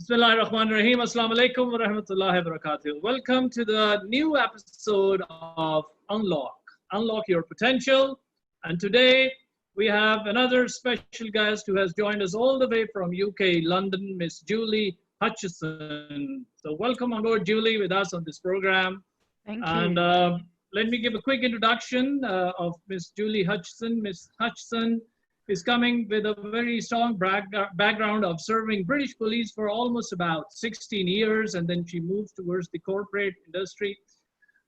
Bismillahirrahmanirrahim. Assalamu alaikum wa rahmatullahi wa barakatuh. Welcome to the new episode of Unlock Your Potential. And today we have another special guest who has joined us all the way from UK, London, Miss Julie Hutchison. So welcome on board, Julie, with us on this program. Thank And you. let me give a quick introduction of Miss Julie Hutchison. Miss Hutchison is coming with a very strong background of serving British police for almost about 16 years, and then she moved towards the corporate industry.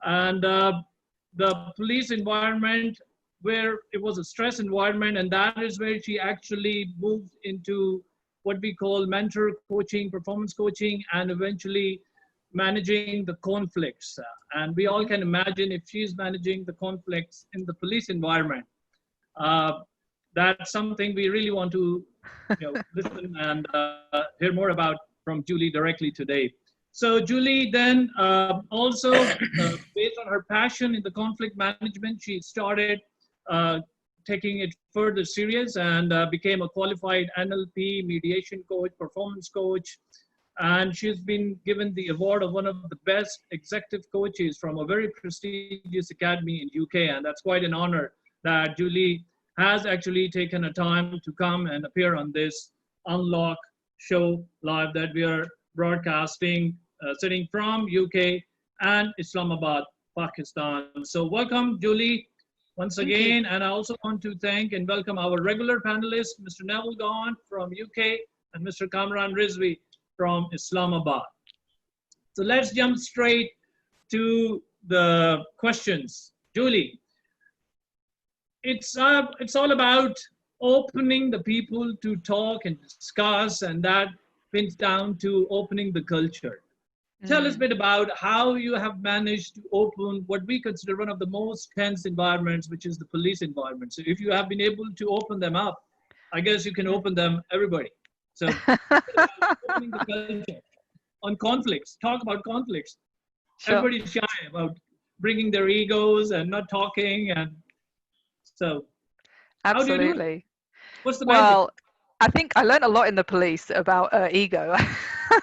And the police environment, where it was a stress environment, and that is where she actually moved into what we call mentor coaching, performance coaching, and eventually managing the conflicts. And we all can imagine if she's managing the conflicts in the police environment. That's something we really want to listen and hear more about from Julie directly today. So Julie then also, based on her passion in the conflict management, she started taking it further serious and became a qualified NLP, mediation coach, performance coach. And she's been given the award of one of the best executive coaches from a very prestigious academy in UK. And that's quite an honor that Julie has actually taken a time to come and appear on this Unlock show live that we are broadcasting, sitting from UK and Islamabad, Pakistan. So welcome, Julie, once again. And I also want to thank and welcome our regular panelists, Mr. Neville Gaunt from UK and Mr. Kamran Rizvi from Islamabad. So let's jump straight to the questions. Julie, it's all about opening the people to talk and discuss, and that pins down to opening the culture. Tell us a bit about how you have managed to open what we consider one of the most tense environments, which is the police environment. So if you have been able to open them up, I guess you can open them everybody. So opening the culture on conflicts, talk about conflicts. Sure. Everybody's shy about bringing their egos and not talking, and so, absolutely. How do you do it? What's the well, magic? I think I learned a lot in the police about ego.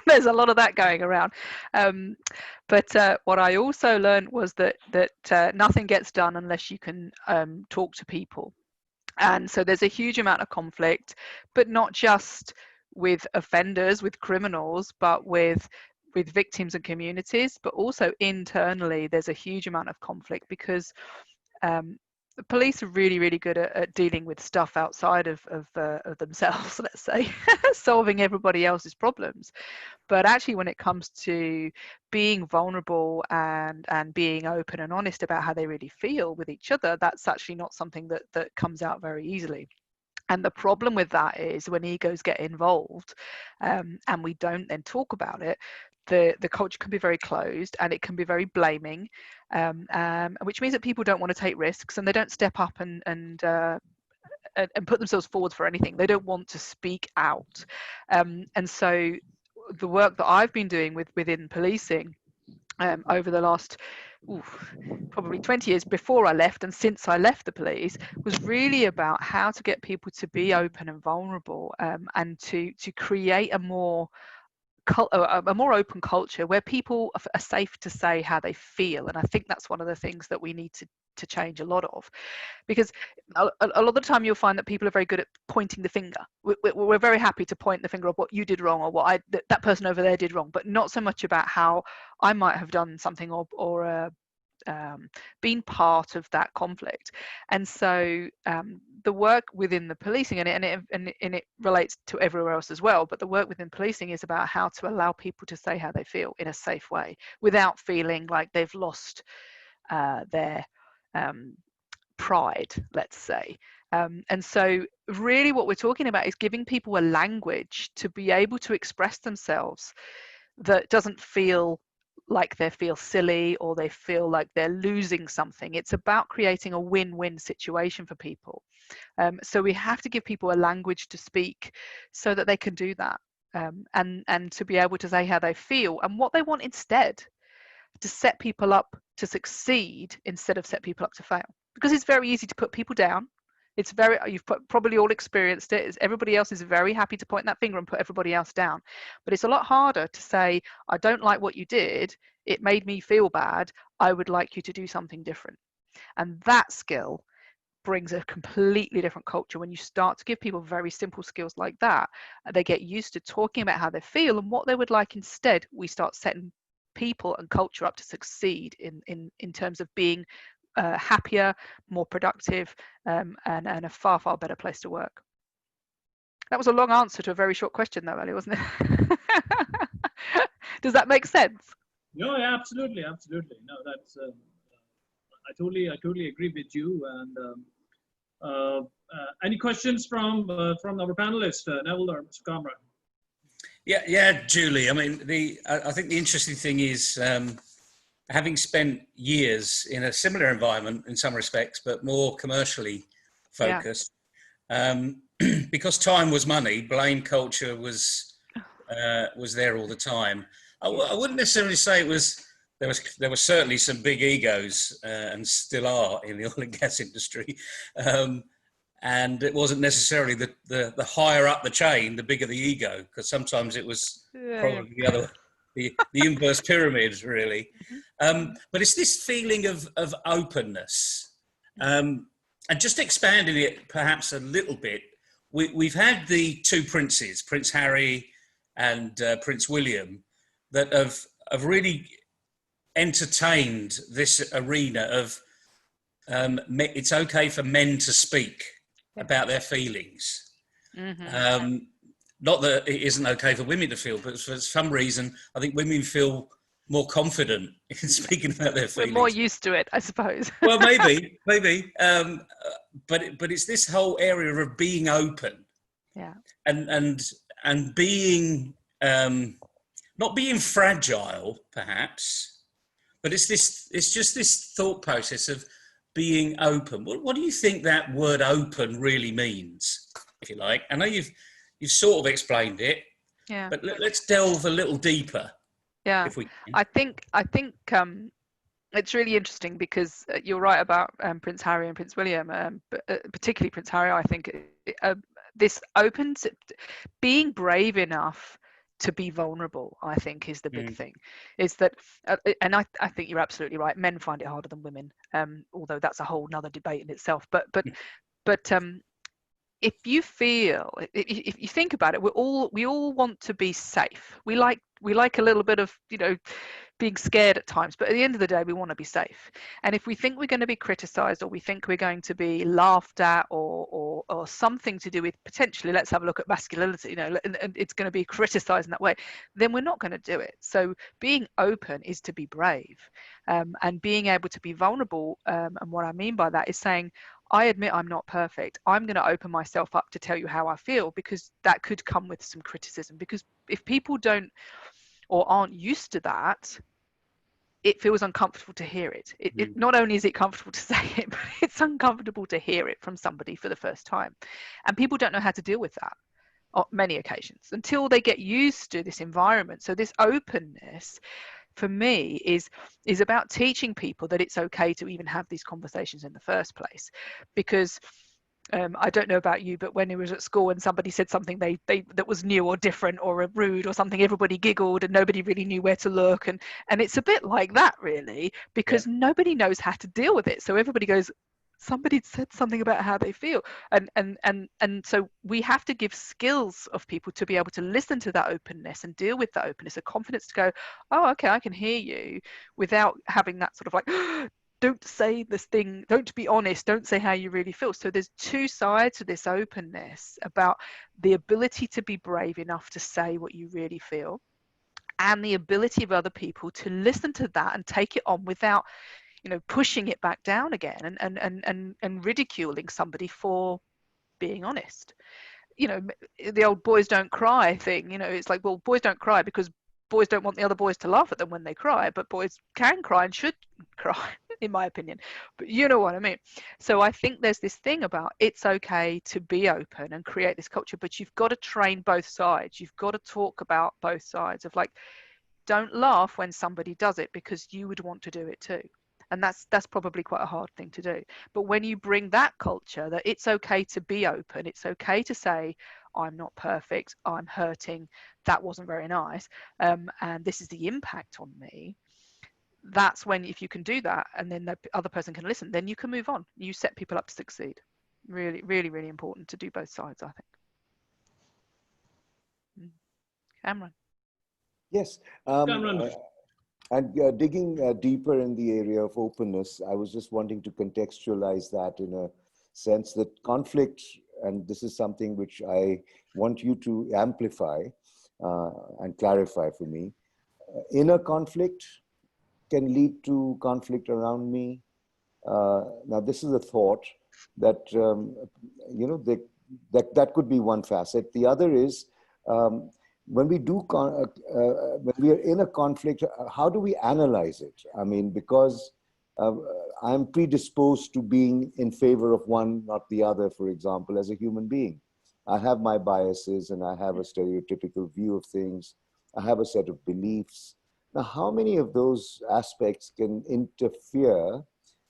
There's a lot of that going around. But what I also learned was that nothing gets done unless you can talk to people. And so there's a huge amount of conflict, but not just with offenders, with criminals, but with victims and communities, but also internally there's a huge amount of conflict because the police are really, really good at dealing with stuff outside of themselves, let's say, solving everybody else's problems. But actually, when it comes to being vulnerable and being open and honest about how they really feel with each other, that's actually not something that comes out very easily. And the problem with that is when egos get involved and we don't then talk about it, the culture can be very closed and it can be very blaming, which means that people don't want to take risks and they don't step up and put themselves forward for anything. They don't want to speak out. And so the work that I've been doing within policing over the last probably 20 years before I left and since I left the police was really about how to get people to be open and vulnerable, and to create a more open culture where people are safe to say how they feel. And I think that's one of the things that we need to change a lot of, because a lot of the time you'll find that people are very good at pointing the finger. We're very happy to point the finger of what you did wrong or what that person over there did wrong, but not so much about how I might have done something or been part of that conflict. And so the work within the policing, and it relates to everywhere else as well, but the work within policing is about how to allow people to say how they feel in a safe way without feeling like they've lost their pride, let's say. And so really what we're talking about is giving people a language to be able to express themselves that doesn't feel like they feel silly or they feel like they're losing something. It's about creating a win-win situation for people. So we have to give people a language to speak so that they can do that, and to be able to say how they feel and what they want instead, to set people up to succeed instead of set people up to fail. Because it's very easy to put people down It's very, you've probably all experienced it. Everybody else is very happy to point that finger and put everybody else down. But it's a lot harder to say, I don't like what you did. It made me feel bad. I would like you to do something different. And that skill brings a completely different culture. When you start to give people very simple skills like that, they get used to talking about how they feel and what they would like instead. We start setting people and culture up to succeed in terms of being happier, more productive, and a far, far better place to work. That was a long answer to a very short question though, Ali, wasn't it? Does that make sense? No, yeah, absolutely, absolutely. No, that's I totally agree with you. And any questions from our panelists, Neville or Mr. Kamra? Yeah, Julie. I mean, I think the interesting thing is, having spent years in a similar environment in some respects, but more commercially focused, because time was money, blame culture was there all the time. I wouldn't necessarily say it was. There were certainly some big egos, and still are in the oil and gas industry, and it wasn't necessarily the higher up the chain, the bigger the ego, because sometimes it was probably the other. The inverse pyramid, really. But it's this feeling of openness. And just expanding it perhaps a little bit, we've had the two princes, Prince Harry and Prince William, that have really entertained this arena of it's okay for men to speak about their feelings. Mm-hmm. Not that it isn't okay for women to feel, but for some reason, I think women feel more confident in speaking about their feelings. We're more used to it, I suppose. Well, maybe. But it's this whole area of being open, and being not being fragile, perhaps, but it's just this thought process of being open. What do you think that word "open" really means, if you like? I know you've sort of explained it, but let's delve a little deeper. Yeah, if we can. I think it's really interesting because you're right about Prince Harry and Prince William, but particularly Prince Harry. I think this opens, being brave enough to be vulnerable, I think, is the big thing. Is that, and I think you're absolutely right. Men find it harder than women, although that's a whole nother debate in itself. But if you think about it, we all want to be safe. We like a little bit of, being scared at times, but at the end of the day, we want to be safe. And if we think we're going to be criticized, or we think we're going to be laughed at, or something to do with potentially, let's have a look at masculinity, and it's going to be criticized in that way, then we're not going to do it. So being open is to be brave, and being able to be vulnerable. And what I mean by that is saying, I admit I'm not perfect. I'm going to open myself up to tell you how I feel, because that could come with some criticism. Because if people don't or aren't used to that, it feels uncomfortable to hear it. It not only is it comfortable to say it, but it's uncomfortable to hear it from somebody for the first time. And people don't know how to deal with that on many occasions until they get used to this environment. So this openness, for me, is about teaching people that it's okay to even have these conversations in the first place. Because I don't know about you, but when it was at school and somebody said something they that was new or different or rude or something, everybody giggled and nobody really knew where to look, and it's a bit like that, really, because nobody knows how to deal with it. So everybody goes, somebody said something about how they feel, and so we have to give skills of people to be able to listen to that openness and deal with that openness, a confidence to go, oh, okay, I can hear you, without having that sort of like, don't say this thing, don't be honest, don't say how you really feel. So there's two sides to this openness, about the ability to be brave enough to say what you really feel, and the ability of other people to listen to that and take it on without, pushing it back down again and ridiculing somebody for being honest. The old boys don't cry thing, it's like, well, boys don't cry because boys don't want the other boys to laugh at them when they cry, but boys can cry and should cry, in my opinion. But you know what I mean. So I think there's this thing about, it's okay to be open and create this culture, but you've got to train both sides. You've got to talk about both sides of, like, don't laugh when somebody does it, because you would want to do it too. And that's probably quite a hard thing to do. But when you bring that culture, that it's okay to be open, it's okay to say, I'm not perfect, I'm hurting, that wasn't very nice, and this is the impact on me. That's when, if you can do that, and then the other person can listen, then you can move on. You set people up to succeed. Really, really, really important to do both sides, I think. Cameron. Yes. Cameron. And digging deeper in the area of openness, I was just wanting to contextualize that in a sense that conflict, and this is something which I want you to amplify and clarify for me. Inner conflict can lead to conflict around me. Now, this is a thought that, you know, that could be one facet. The other is, when we do, when we are in a conflict, how do we analyze it? I mean, because I'm predisposed to being in favor of one, not the other, for example, as a human being. I have my biases and I have a stereotypical view of things. I have a set of beliefs. Now, how many of those aspects can interfere?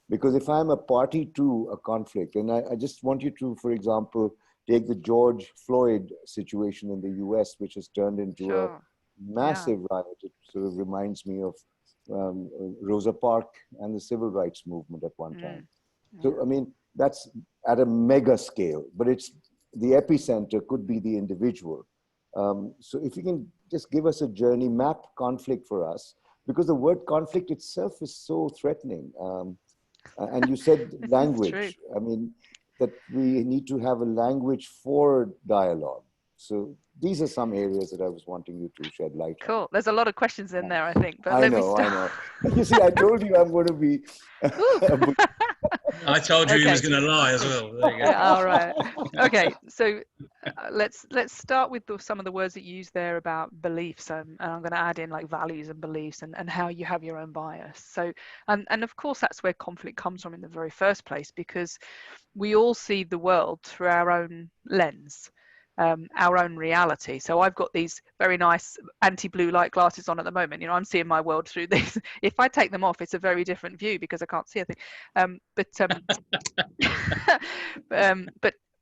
Because if I'm a party to a conflict, and I just want you to, for example, take the George Floyd situation in the US, which has turned into a massive riot. It sort of reminds me of Rosa Parks and the civil rights movement at one time. So, I mean, that's at a mega scale, but it's the epicenter could be the individual. So if you can just give us a journey, map conflict for us, because the word conflict itself is so threatening. And you said language. I mean, that we need to have a language for dialogue. So these are some areas that I was wanting you to shed light on. Cool. There's a lot of questions in there, I think. But I know. You see, I told you I'm going to be. I told you he was going to lie as well. There you go. All right. Okay. So let's start with some of the words that you use there about beliefs, and I'm going to add in like values and beliefs and how you have your own bias. So and of course that's where conflict comes from in the very first place, because we all see the world through our own lens. Our own reality. So I've got these very nice anti-blue light glasses on at the moment. You know, I'm seeing my world through these. If I take them off, it's a very different view because I can't see a thing.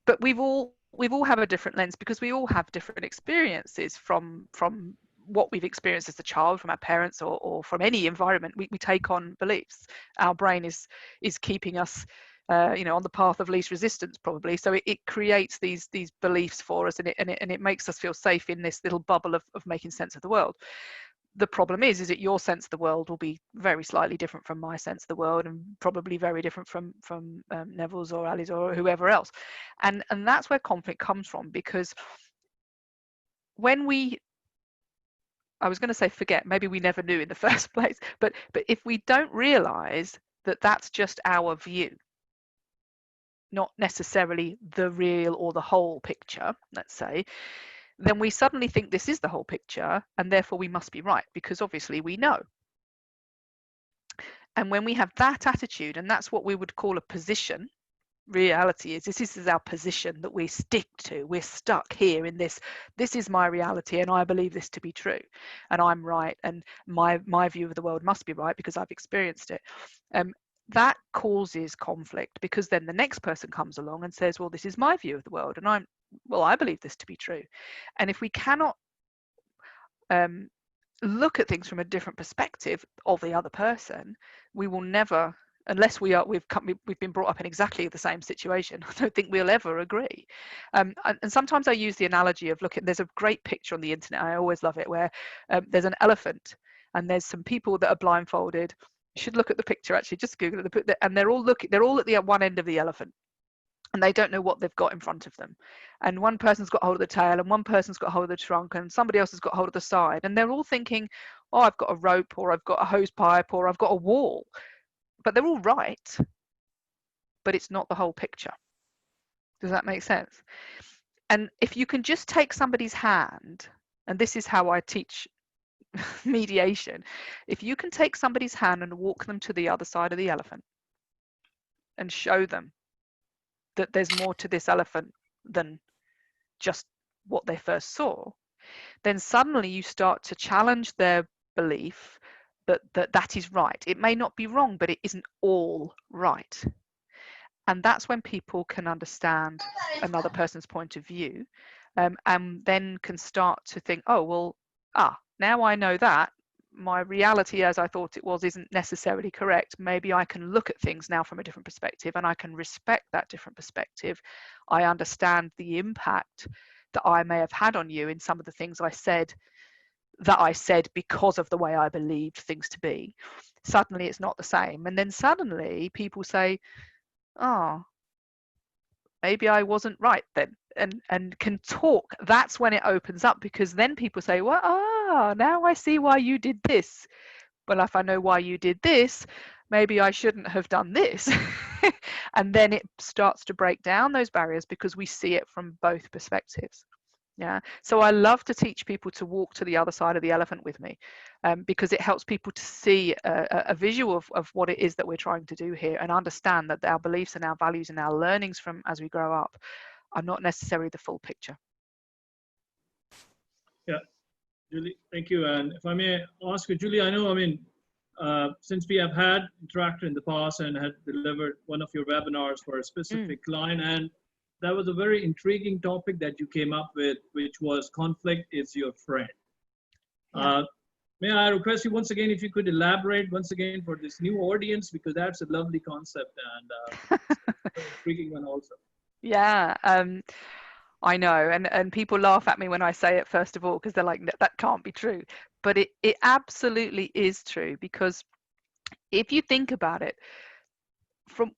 But we've all have a different lens because we all have different experiences from what we've experienced as a child, from our parents or from any environment. We take on beliefs. Our brain is keeping us you know, on the path of least resistance, probably. So it creates these beliefs for us, and it makes us feel safe in this little bubble of making sense of the world. The problem is that your sense of the world will be very slightly different from my sense of the world, and probably very different from Neville's or Ali's or whoever else. And that's where conflict comes from, because when I was going to say forget, maybe we never knew in the first place, but if we don't realize that that's just our view, not necessarily the real or the whole picture, let's say, then we suddenly think this is the whole picture, and therefore we must be right, because obviously we know. And when we have that attitude, and that's what we would call a position, reality is this is our position that we stick to. We're stuck here in this is my reality, and I believe this to be true, and I'm right, and my view of the world must be right because I've experienced it. That causes conflict, because then the next person comes along and says, well, this is my view of the world, and I believe this to be true. And if we cannot look at things from a different perspective of the other person, we will never, unless we've been brought up in exactly the same situation, I don't think we'll ever agree. And sometimes I use the analogy of there's a great picture on the internet, I always love it, where there's an elephant and there's some people that are blindfolded. You should look at the picture, actually, just Google it, and they're all at the one end of the elephant, and they don't know what they've got in front of them. And one person's got hold of the tail, and one person's got hold of the trunk, and somebody else has got hold of the side, and they're all thinking, oh, I've got a rope, or I've got a hose pipe, or I've got a wall. But they're all right, but it's not the whole picture. Does that make sense? And if you can just take somebody's hand, and this is how I teach mediation, if you can take somebody's hand and walk them to the other side of the elephant and show them that there's more to this elephant than just what they first saw, then suddenly you start to challenge their belief that is right. It may not be wrong, but it isn't all right. And that's when people can understand another person's point of view, and then can start to think, oh, well, now I know that my reality as I thought it was isn't necessarily correct. Maybe I can look at things now from a different perspective, and I can respect that different perspective. I understand the impact that I may have had on you in some of the things I said because of the way I believed things to be. Suddenly it's not the same. And then suddenly people say, oh, maybe I wasn't right then, and can talk. That's when it opens up, because then people say, well, now I see why you did this. Well, if I know why you did this, maybe I shouldn't have done this. And then it starts to break down those barriers because we see it from both perspectives. Yeah. So I love to teach people to walk to the other side of the elephant with me, because it helps people to see a visual of what it is that we're trying to do here, and understand that our beliefs and our values and our learnings from as we grow up are not necessarily the full picture. Yeah, Julie, thank you. And if I may ask you, Julie, I know, since we have had interacted in the past and had delivered one of your webinars for a specific client, and that was a very intriguing topic that you came up with, which was conflict is your friend. Yeah. May I request you once again, if you could elaborate once again for this new audience, because that's a lovely concept and an intriguing one also. Yeah, I know, and people laugh at me when I say it, first of all, because they're like, that can't be true. But it absolutely is true, because if you think about it,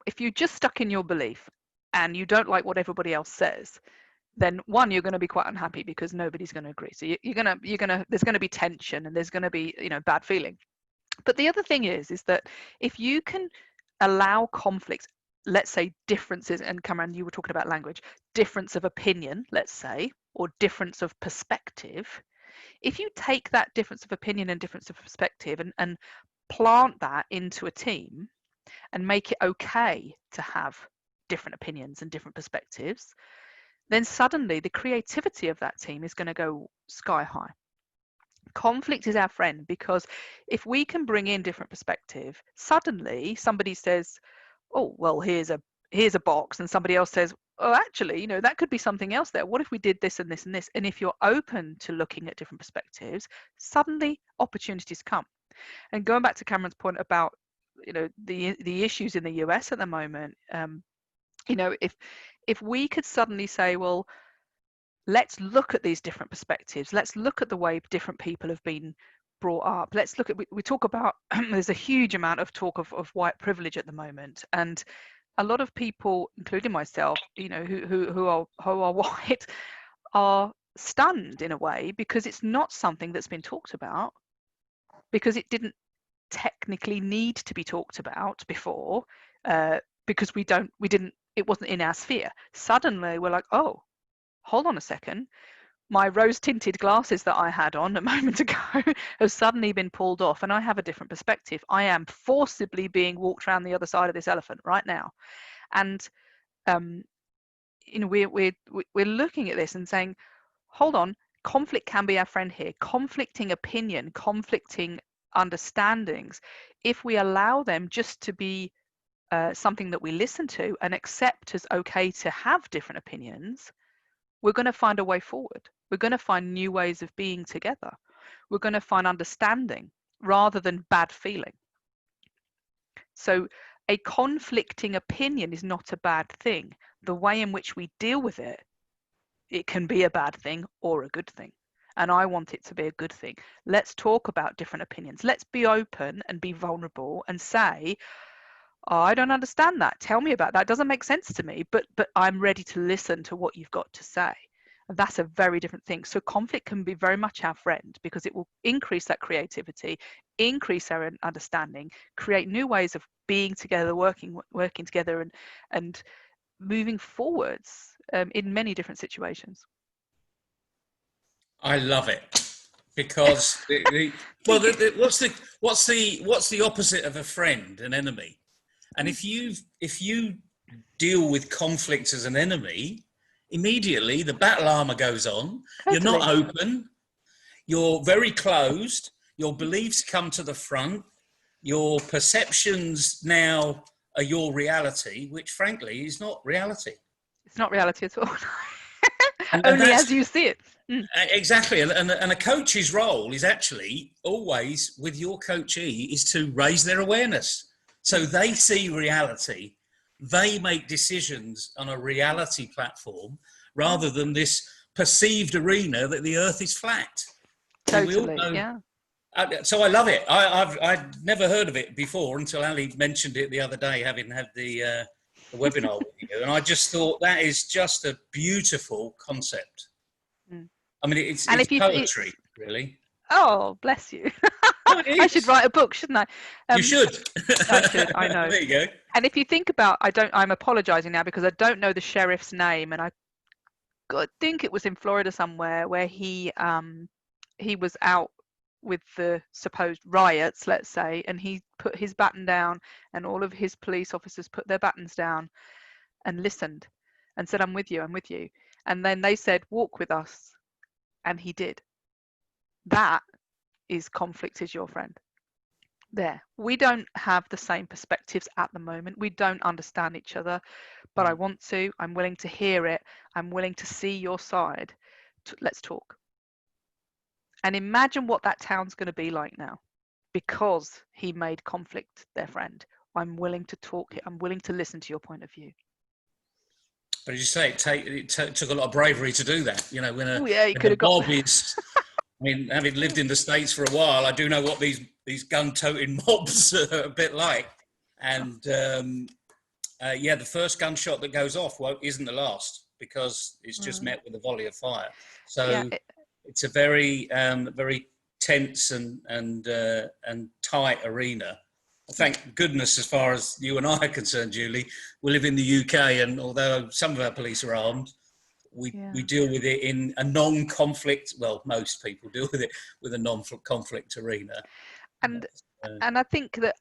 if you're just stuck in your belief and you don't like what everybody else says, then one, you're going to be quite unhappy because nobody's going to agree. So there's going to be tension, and there's going to be, bad feeling. But the other thing is that if you can allow conflicts, let's say differences, and Cameron, you were talking about language, difference of opinion, let's say, or difference of perspective. If you take that difference of opinion and difference of perspective and plant that into a team and make it okay to have different opinions and different perspectives, then suddenly the creativity of that team is going to go sky high. Conflict is our friend, because if we can bring in different perspective, suddenly somebody says, oh, well, here's a box, and somebody else says, oh, actually, that could be something else there. What if we did this and this and this? And if you're open to looking at different perspectives, suddenly opportunities come. And going back to Cameron's point about the issues in the US at the moment, if we could suddenly say, well, let's look at these different perspectives, let's look at the way different people have been brought up, let's look at, we talk about there's a huge amount of talk of white privilege at the moment, and a lot of people, including myself, who are white, are stunned in a way, because it's not something that's been talked about, because it didn't technically need to be talked about before, because it wasn't in our sphere. Suddenly we're like, oh, hold on a second, my rose tinted glasses that I had on a moment ago have suddenly been pulled off, and I have a different perspective. I am forcibly being walked around the other side of this elephant right now. And we're looking at this and saying, hold on, conflict can be our friend here. Conflicting opinion, conflicting understandings, if we allow them just to be something that we listen to and accept as okay to have different opinions, we're going to find a way forward. We're going to find new ways of being together. We're going to find understanding rather than bad feeling. So a conflicting opinion is not a bad thing. The way in which we deal with it, it can be a bad thing or a good thing. And I want it to be a good thing. Let's talk about different opinions. Let's be open and be vulnerable and say, oh, I don't understand that. Tell me about that. It doesn't make sense to me, but I'm ready to listen to what you've got to say. And that's a very different thing. So conflict can be very much our friend, because it will increase that creativity, increase our understanding, create new ways of being together, working together, and moving forwards in many different situations. I love it, because what's the opposite of a friend? An enemy. And if you deal with conflict as an enemy, immediately the battle armor goes on. Totally. You're not open. You're very closed. Your beliefs come to the front. Your perceptions now are your reality, which frankly is not reality. It's not reality at all. And Only that's as you see it. Mm. exactly. And a coach's role is actually always with your coachee is to raise their awareness. So they see reality. They make decisions on a reality platform rather than this perceived arena that the earth is flat. Totally, yeah. So I love it. I'd never heard of it before until Ali mentioned it the other day, having had the webinar with you. And I just thought that is just a beautiful concept. Mm. I mean, it's poetry, really. Oh, bless you. Oh, I should write a book, shouldn't I? You should. I should, I know. There you go. And if you think about, I'm apologizing now because I don't know the sheriff's name, and I think it was in Florida somewhere where he was out with the supposed riots, let's say, and he put his baton down, and all of his police officers put their batons down and listened and said, I'm with you, and then they said, walk with us, and he did. That is conflict is your friend. There, we don't have the same perspectives at the moment. We don't understand each other, but I want to. I'm willing to hear it. I'm willing to see your side. Let's talk. And imagine what that town's going to be like now, because he made conflict their friend. I'm willing to talk. I'm willing to listen to your point of view. But as you say, it took a lot of bravery to do that. You know, when a mob is, I mean, having lived in the States for a while, I do know what these gun-toting mobs are a bit like. And yeah, the first gunshot that goes off isn't the last, because it's just met with a volley of fire. So it's a very very tense and tight arena. Thank goodness, as far as you and I are concerned, Julie, we live in the UK, and although some of our police are armed, we deal with it in a non-conflict. Well, most people deal with it with a non-conflict arena. And I think that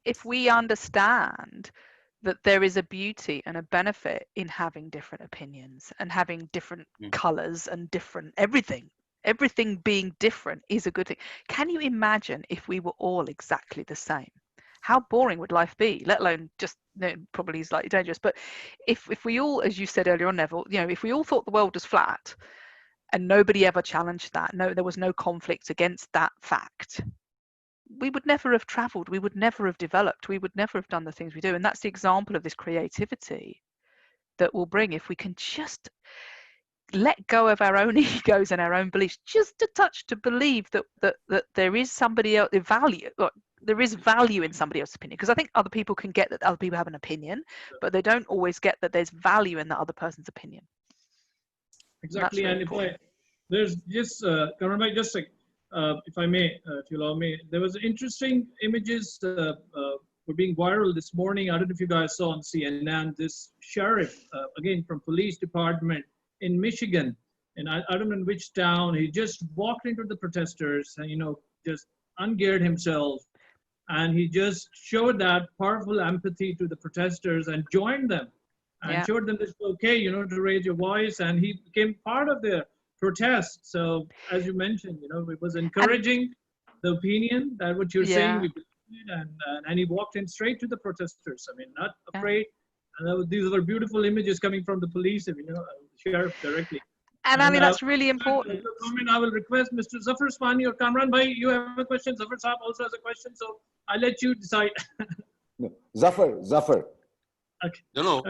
if we understand that there is a beauty and a benefit in having different opinions and having different colours and different everything being different is a good thing. Can you imagine if we were all exactly the same? How boring would life be, let alone just, probably slightly dangerous. But if we all, as you said earlier on, Neville, if we all thought the world was flat and nobody ever challenged that, there was no conflict against that fact, we would never have traveled, we would never have developed, we would never have done the things we do. And that's the example of this creativity that we'll bring if we can just let go of our own egos and our own beliefs, just a touch, to believe that there is somebody else, there is value in somebody else's opinion. Because I think other people can get that other people have an opinion, but they don't always get that there's value in that other person's opinion. Exactly. And there's just, Karan, just like, if I may, if you allow me, there was interesting images were being viral this morning. I don't know if you guys saw on CNN, this sheriff, again, from police department in Michigan, and I don't know in which town, he just walked into the protesters and, just ungeared himself. And he just showed that powerful empathy to the protesters and joined them and showed them it's okay, to raise your voice. And he became part of the protest. So as you mentioned, it was encouraging the opinion that what you're saying, we believe, and he walked in straight to the protesters. I mean, not afraid. And these were beautiful images coming from the police, sheriff directly. And I mean, that's really important. I will request Mr. Zafar Usmani or Kamran Bhai, you have a question. Zafar Saab also has a question, so I'll let you decide. No. Zafar. Okay. No.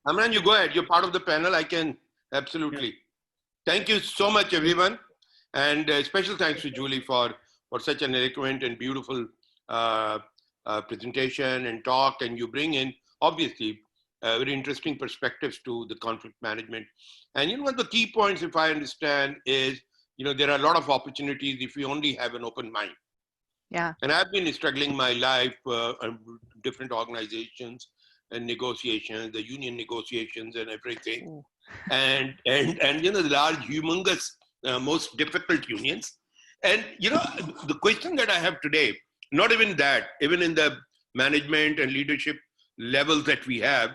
Kamran, you go ahead. You're part of the panel. I can, absolutely. Yeah. Thank you so much, everyone. And special thanks to Julie for such an eloquent and beautiful presentation and talk. And you bring in, obviously, very interesting perspectives to the conflict management. And one of the key points, if I understand, is, there are a lot of opportunities if we only have an open mind. Yeah. And I've been struggling my life, different organizations and negotiations, the union negotiations and everything. Ooh. And the large, humongous, most difficult unions. And, the question that I have today, not even that, even in the management and leadership levels that we have,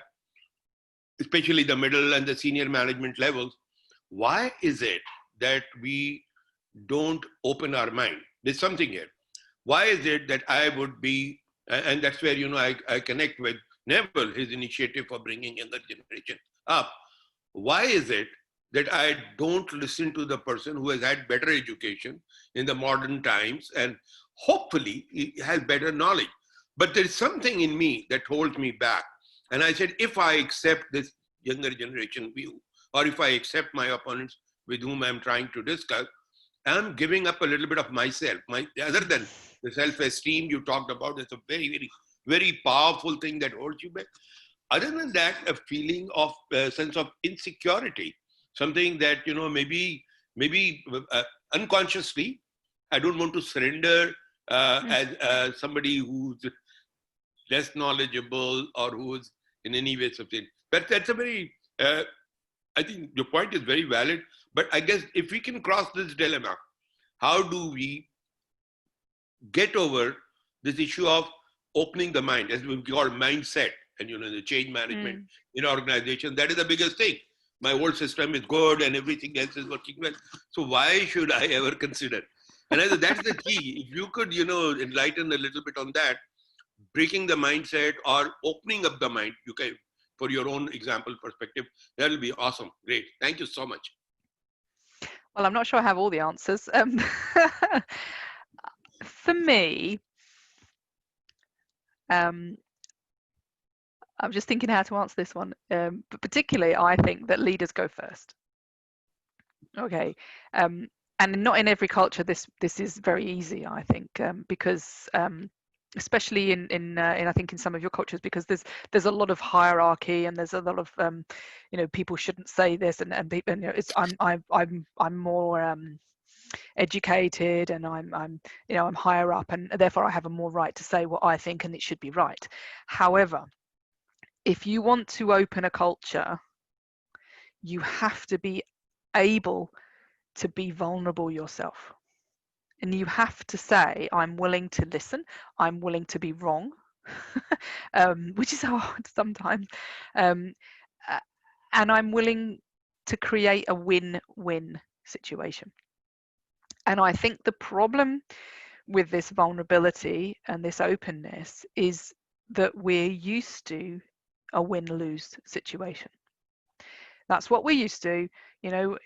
especially the middle and the senior management levels, why is it that we don't open our mind? There's something here. why is it that I would be, and that's where, I connect with Neville, his initiative for bringing younger generation up. Why is it that I don't listen to the person who has had better education in the modern times and hopefully he has better knowledge? But there is something in me that holds me back. And I said, if I accept this younger generation view, or if I accept my opponents with whom I'm trying to discuss, I'm giving up a little bit of myself. Other than the self-esteem you talked about, it's a very, very, very powerful thing that holds you back. Other than that, a feeling of sense of insecurity, something that, maybe unconsciously, I don't want to surrender as somebody who's less knowledgeable or who's in any way something. But that's a very, I think your point is very valid. But I guess if we can cross this dilemma, how do we get over this issue of opening the mind, as we call mindset, and the change management in organization? That is the biggest thing. My old system is good and everything else is working well. So why should I ever consider? And I said, that's the key. If you could, enlighten a little bit on that, breaking the mindset or opening up the mind, you can, for your own example perspective, that will be awesome. Great. Thank you so much. Well, I'm not sure I have all the answers. For me, I'm just thinking how to answer this one. But particularly, I think that leaders go first. Okay, and not in every culture this is very easy. I think because especially in I think in some of your cultures, because there's a lot of hierarchy and there's a lot of people shouldn't say this and it's I'm more educated and I'm higher up and therefore I have a more right to say what I think and it should be right. However, if you want to open a culture, you have to be able to be vulnerable yourself. And you have to say, I'm willing to listen, I'm willing to be wrong, which is hard sometimes. And I'm willing to create a win-win situation. And I think the problem with this vulnerability and this openness is that we're used to a win-lose situation. That's what we're used to, on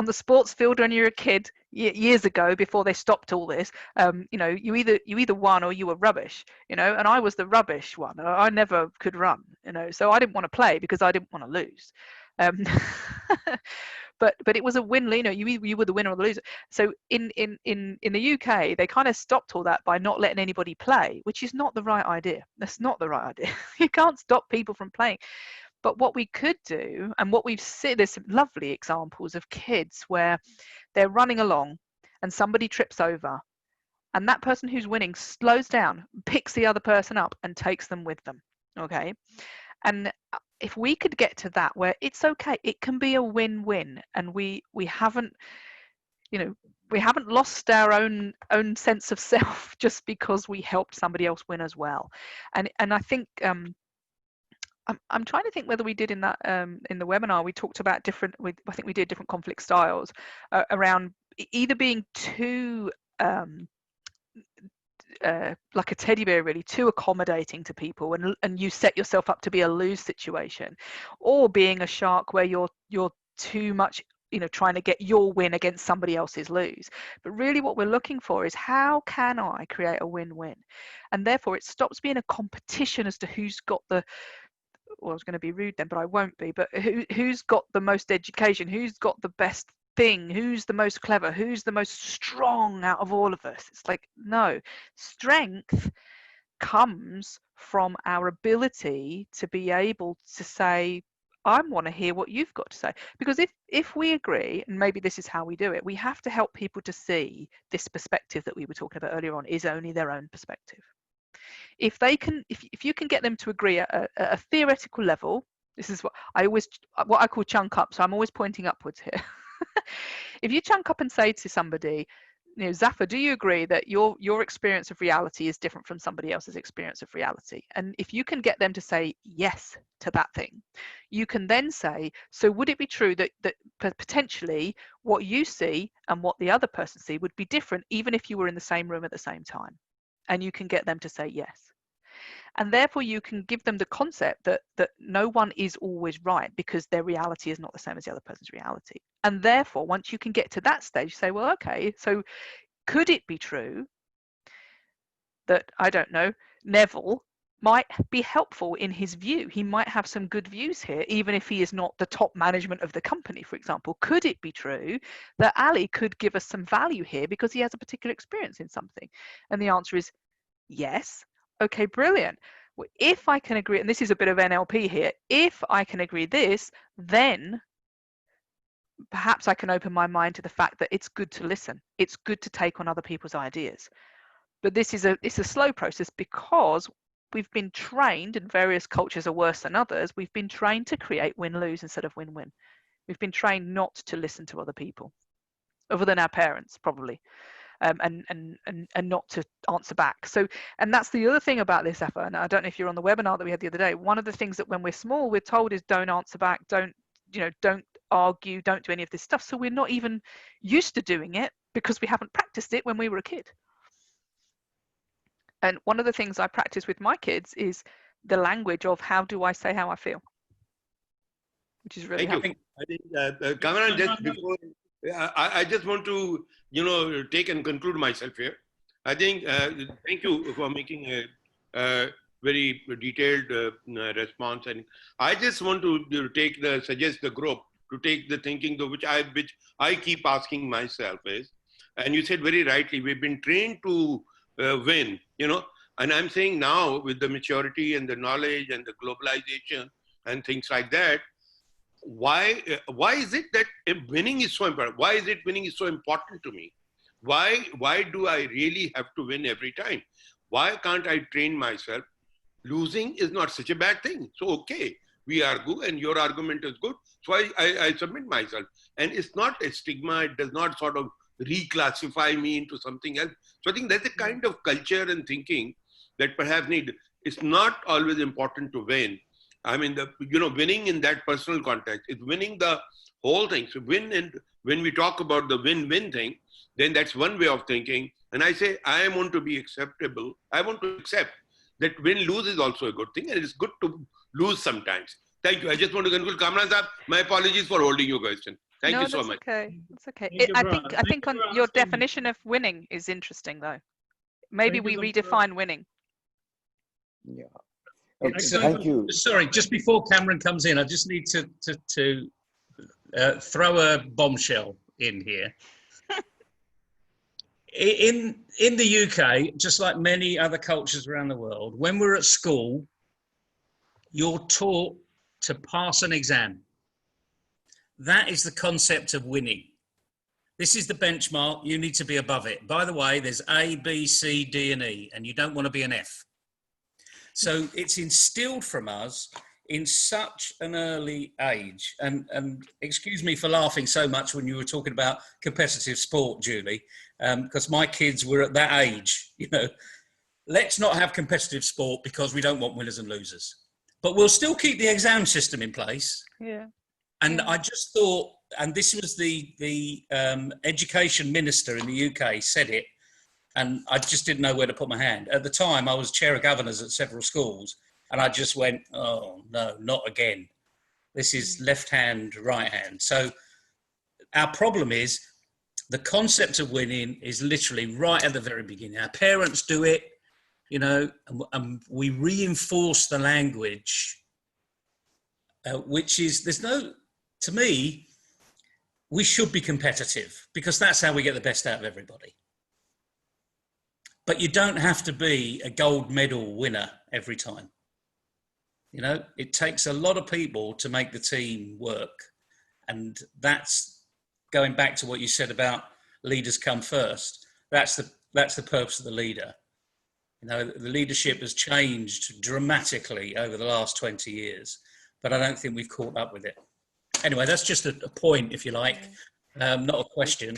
the sports field when you're a kid years ago, before they stopped all this, you either won or you were rubbish, and I was the rubbish one. I never could run, so I didn't want to play because I didn't want to lose. But it was a win. You were the winner or the loser. So in the UK, they kind of stopped all that by not letting anybody play, which is not the right idea. That's not the right idea. You can't stop people from playing. But what we could do, and what we've seen, there's some lovely examples of kids where they're running along and somebody trips over and that person who's winning slows down, picks the other person up and takes them with them. Okay. And if we could get to that where it's okay, it can be a win-win, and we haven't lost our own sense of self just because we helped somebody else win as well. And I think I'm trying to think whether we did in that in the webinar we talked about I think we did different conflict styles around either being too like a teddy bear, really too accommodating to people and you set yourself up to be a lose situation, or being a shark where you're too much trying to get your win against somebody else's lose. But really what we're looking for is, how can I create a win-win? And therefore it stops being a competition as to who's got the, well, I was going to be rude then, but I won't be, but who's got the most education, who's got the best thing, who's the most clever, who's the most strong out of all of us. It's like, no, strength comes from our ability to be able to say, I want to hear what you've got to say. Because if we agree, and maybe this is how we do it, we have to help people to see this perspective that we were talking about earlier on is only their own perspective. If you can get them to agree at a theoretical level, this is what I call chunk up, so I'm always pointing upwards here. If you chunk up and say to somebody, Zafar, do you agree that your experience of reality is different from somebody else's experience of reality? And if you can get them to say yes to that thing, you can then say, so would it be true that potentially what you see and what the other person see would be different, even if you were in the same room at the same time? And you can get them to say yes. And therefore you can give them the concept that no one is always right, because their reality is not the same as the other person's reality. And therefore, once you can get to that stage, you say, well, okay, so could it be true that, I don't know, Neville might be helpful in his view? He might have some good views here, even if he is not the top management of the company, for example. Could it be true that Ali could give us some value here because he has a particular experience in something? And the answer is yes. Okay, brilliant. Well, if I can agree, and this is a bit of NLP here, if I can agree this, then perhaps I can open my mind to the fact that it's good to listen. It's good to take on other people's ideas. But it's a slow process, because we've been trained, and various cultures are worse than others, we've been trained to create win-lose instead of win-win. We've been trained not to listen to other people, other than our parents, probably. And not to answer back. So, and that's the other thing about this, Zafar, and I don't know if you're on the webinar that we had the other day, one of the things that when we're small, we're told is don't answer back, don't argue, don't do any of this stuff. So we're not even used to doing it because we haven't practiced it when we were a kid. And one of the things I practice with my kids is the language of how do I say how I feel, which is really helpful. I think, Kamran, just before, I just want to, take and conclude myself here. I think, thank you for making a very detailed response. And I just want to suggest the group to take the thinking which I keep asking myself is, and you said very rightly, we've been trained to win, and I'm saying now with the maturity and the knowledge and the globalization and things like that, why is it that winning is so important? Why is it winning is so important to me? Why do I really have to win every time? Why can't I train myself? Losing is not such a bad thing. So, okay, we argue and your argument is good. So I submit myself. And it's not a stigma. It does not sort of reclassify me into something else. So I think that's the kind of culture and thinking that perhaps it's not always important to win. I mean, winning in that personal context is winning the whole thing. So when we talk about the win-win thing, then that's one way of thinking. And I say, I want to be acceptable. I want to accept that win-lose is also a good thing. And it's good to lose sometimes. Thank you. I just want to conclude. Kamran Saab, my apologies for holding your question. Thank you so much. Okay. That's okay. I think on your definition of winning is interesting, though. Maybe we redefine winning. Yeah. Okay, thank you. Sorry, just before Cameron comes in, I just need to throw a bombshell in here. In the UK, just like many other cultures around the world, when we're at school, you're taught to pass an exam. That is the concept of winning. This is the benchmark. You need to be above it. By the way, there's A, B, C, D, and E, and you don't want to be an F. So it's instilled from us in such an early age. And excuse me for laughing so much when you were talking about competitive sport, Julie, because my kids were at that age. Let's not have competitive sport because we don't want winners and losers. But we'll still keep the exam system in place. Yeah. And I just thought, and this was the education minister in the UK said it, and I just didn't know where to put my hand. At the time, I was chair of governors at several schools, and I just went, oh, no, not again. This is left hand, right hand. So our problem is the concept of winning is literally right at the very beginning. Our parents do it, and we reinforce the language, which is, to me, we should be competitive because that's how we get the best out of everybody. But you don't have to be a gold medal winner every time. It takes a lot of people to make the team work. And that's going back to what you said about leaders come first. That's the purpose of the leader. The leadership has changed dramatically over the last 20 years, but I don't think we've caught up with it. Anyway, that's just a point, if you like, not a question.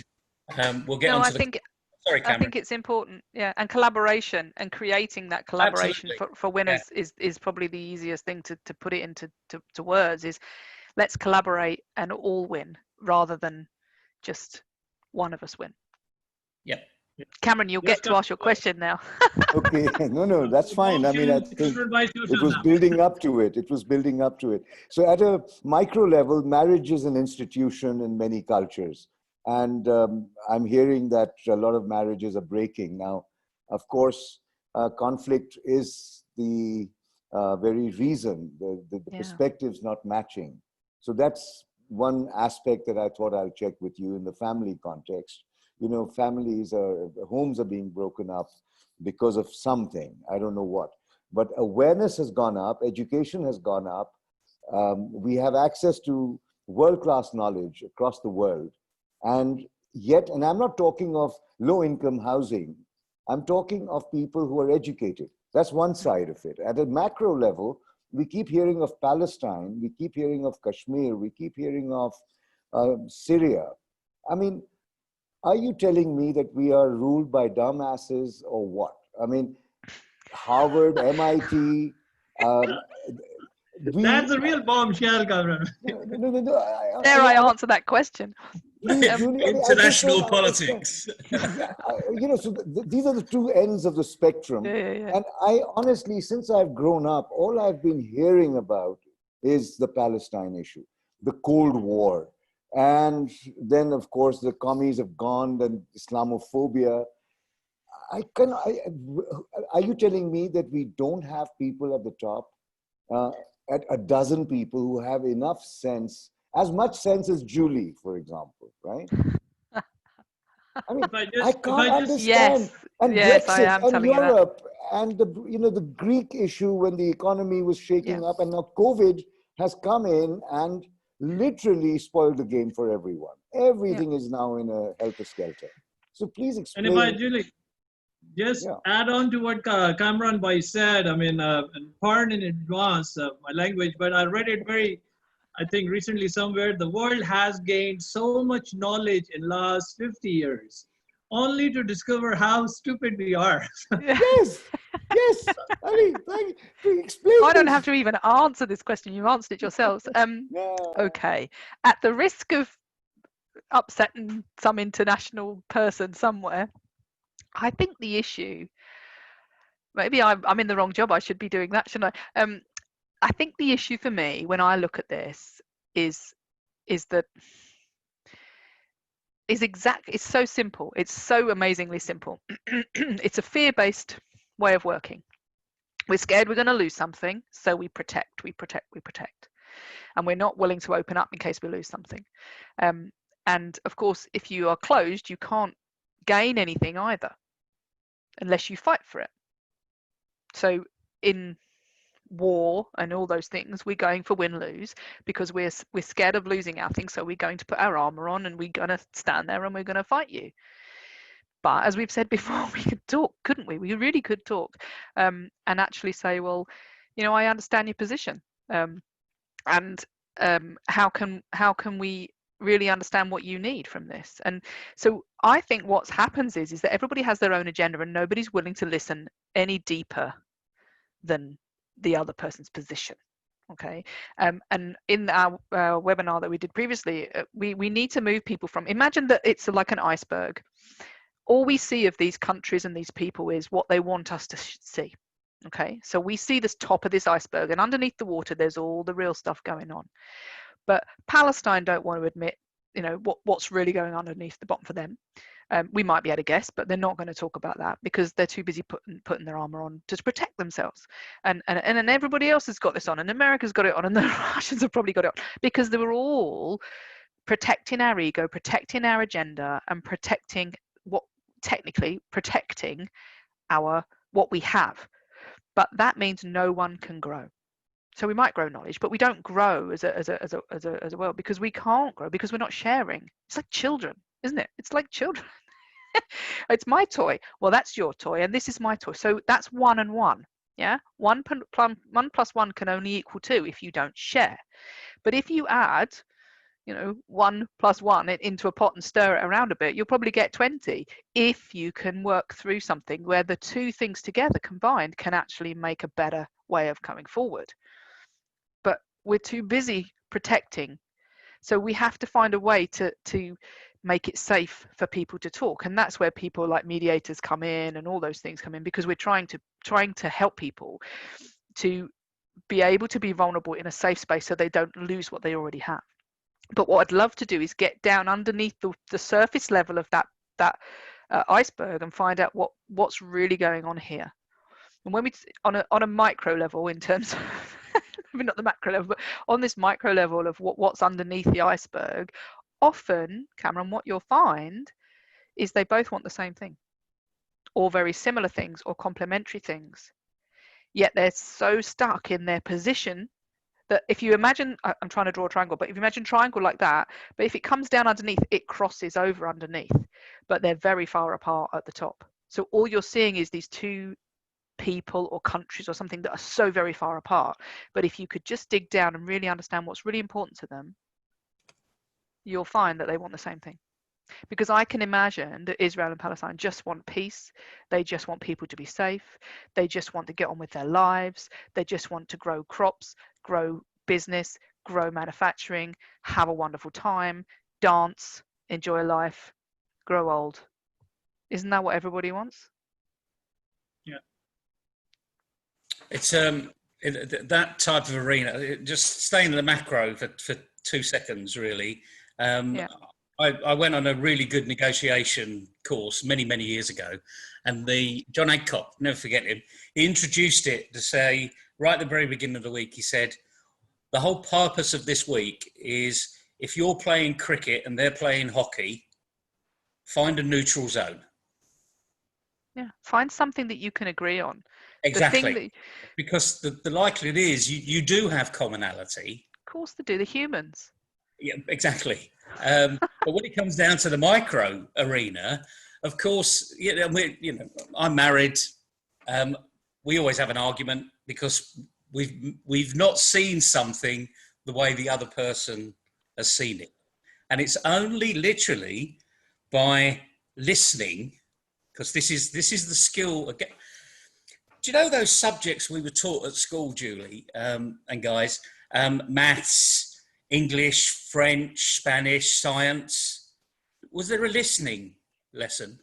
We'll get on to Sorry, I Cameron. think it's important. Yeah, and collaboration and creating that collaboration for winners is probably the easiest thing to put it into to words. Is let's collaborate and all win rather than just one of us win. Yep. Cameron, you'll get to ask your question now. Okay, no, that's fine. I mean, I think it was building up to it. It was building up to it. So at a micro level, marriage is an institution in many cultures. And I'm hearing that a lot of marriages are breaking. Now, of course, conflict is the very reason, the perspectives not matching. So that's one aspect that I thought I'll check with you in the family context. You know, homes are being broken up because of something, I don't know what. But awareness has gone up, education has gone up. We have access to world-class knowledge across the world. And yet, and I'm not talking of low-income housing, I'm talking of people who are educated. That's one side of it. At a macro level, we keep hearing of Palestine, we keep hearing of Kashmir, we keep hearing of Syria. I mean, are you telling me that we are ruled by dumbasses or what? I mean, Harvard, MIT. That's a real bombshell, Cameron. No, Dare I answer that question? Please, Julie, international politics. You know, so these are the two ends of the spectrum. Yeah. And I honestly, since I've grown up, all I've been hearing about is the Palestine issue, the Cold War. And then, of course, the commies have gone, and Islamophobia. Are you telling me that we don't have people at the top, at a dozen people who have enough sense, as much sense as Julie, for example, right? I mean, I can't understand. And Brexit and Europe and the Greek issue when the economy was shaking up, and now COVID has come in and literally spoiled the game for everyone. Everything is now in a helter-skelter. So please explain. And if I, Julie, just add on to what Kamran Bhai said, I mean, pardon in advance my language, but I read it I think recently somewhere, the world has gained so much knowledge in last 50 years, only to discover how stupid we are. Yes. I mean, explain. I don't have to even answer this question. You answered it yourselves. Okay. At the risk of upsetting some international person somewhere, I think the issue, maybe I'm in the wrong job. I should be doing that, shouldn't I? I think the issue for me when I look at this is so simple. It's so amazingly simple. It's a fear-based way of working. We're scared we're going to lose something, so we protect. And we're not willing to open up in case we lose something. And of course, if you are closed, you can't gain anything either, unless you fight for it. So in war and all those things, we're going for win-lose because we're scared of losing our things, so we're going to put our armor on and we're going to stand there and we're going to fight you. But as we've said before, we could talk, couldn't we? We really could talk, and actually say, well, you know, I understand your position, and how can we really understand what you need from this? And so I think what happens is that everybody has their own agenda and nobody's willing to listen any deeper than the other person's position. Okay, and in our webinar that we did previously, we need to move people from, imagine that it's like an iceberg. All we see of these countries and these people is what they want us to see. Okay, so we see this top of this iceberg, and underneath the water there's all the real stuff going on. But Palestine don't want to admit, you know, what's really going on underneath the bottom for them. We might be able to guess, but they're not going to talk about that because they're too busy putting their armor on to protect themselves. And then everybody else has got this on, and America's got it on, and the Russians have probably got it on, because they were all protecting our ego, protecting our agenda, and protecting what we have. But that means no one can grow. So we might grow knowledge, but we don't grow as a world, because we can't grow because we're not sharing. It's like children, isn't it? It's like children. It's my toy. Well, that's your toy, and this is my toy. So that's 1 and 1. Yeah, 1 plus 1 can only equal 2 if you don't share. But if you add, you know, 1 + 1 into a pot and stir it around a bit, you'll probably get 20 if you can work through something where the two things together combined can actually make a better way of coming forward. But we're too busy protecting. So we have to find a way to make it safe for people to talk. And that's where people like mediators come in and all those things come in, because we're trying to help people to be able to be vulnerable in a safe space so they don't lose what they already have. But what I'd love to do is get down underneath the surface level of that iceberg and find out what's really going on here. And when we on a micro level, in terms of maybe not the macro level, but on this micro level of what's underneath the iceberg, often, Cameron, what you'll find is they both want the same thing, or very similar things, or complementary things. Yet they're so stuck in their position that if you imagine, I'm trying to draw a triangle, but if you imagine a triangle like that, but if it comes down underneath, it crosses over underneath, but they're very far apart at the top. So all you're seeing is these two people or countries or something that are so very far apart. But if you could just dig down and really understand what's really important to them, you'll find that they want the same thing. Because I can imagine that Israel and Palestine just want peace. They just want people to be safe. They just want to get on with their lives. They just want to grow crops, grow business, grow manufacturing, have a wonderful time, dance, enjoy life, grow old. Isn't that what everybody wants? Yeah. It's that type of arena. Just staying in the macro for 2 seconds, really. Yeah. I went on a really good negotiation course many years ago, and John Adcock, never forget him, he introduced it to say, right at the very beginning of the week, he said, the whole purpose of this week is if you're playing cricket and they're playing hockey, find a neutral zone. Yeah, find something that you can agree on. Exactly. The thing because the likelihood is you do have commonality. Of course they do, the humans. Yeah, exactly. But when it comes down to the micro arena, of course, I'm married. We always have an argument because we've not seen something the way the other person has seen it, and it's only literally by listening, because this is the skill again. Do you know those subjects we were taught at school, Julie, and guys? Maths, English, French, Spanish, science. Was there a listening lesson?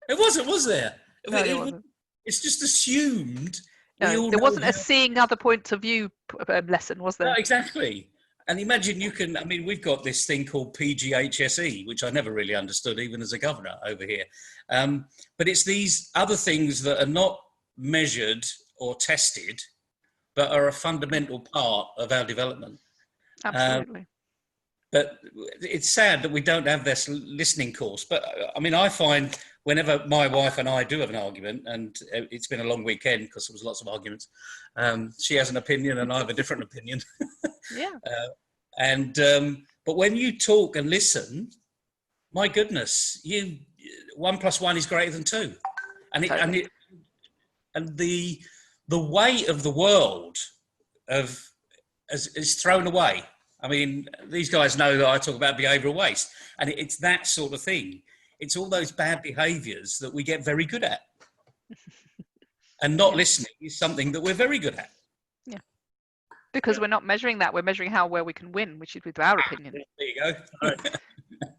It wasn't, was there? No, there wasn't. It's just assumed. No, there wasn't a seeing other points of view lesson, was there? No, exactly. And imagine we've got this thing called PGHSE, which I never really understood, even as a governor over here. But it's these other things that are not measured or tested, but are a fundamental part of our development. Absolutely. But it's sad that we don't have this listening course. But I find whenever my wife and I do have an argument, and it's been a long weekend because there was lots of arguments, she has an opinion and I have a different opinion. Yeah. But when you talk and listen, my goodness, 1 + 1 is greater than 2, and the weight of the world is thrown away. These guys know that I talk about behavioural waste, and it's that sort of thing. It's all those bad behaviours that we get very good at, and not listening is something that we're very good at. Yeah, because we're not measuring that. We're measuring how well we can win, which is with our opinion. There you go. All right.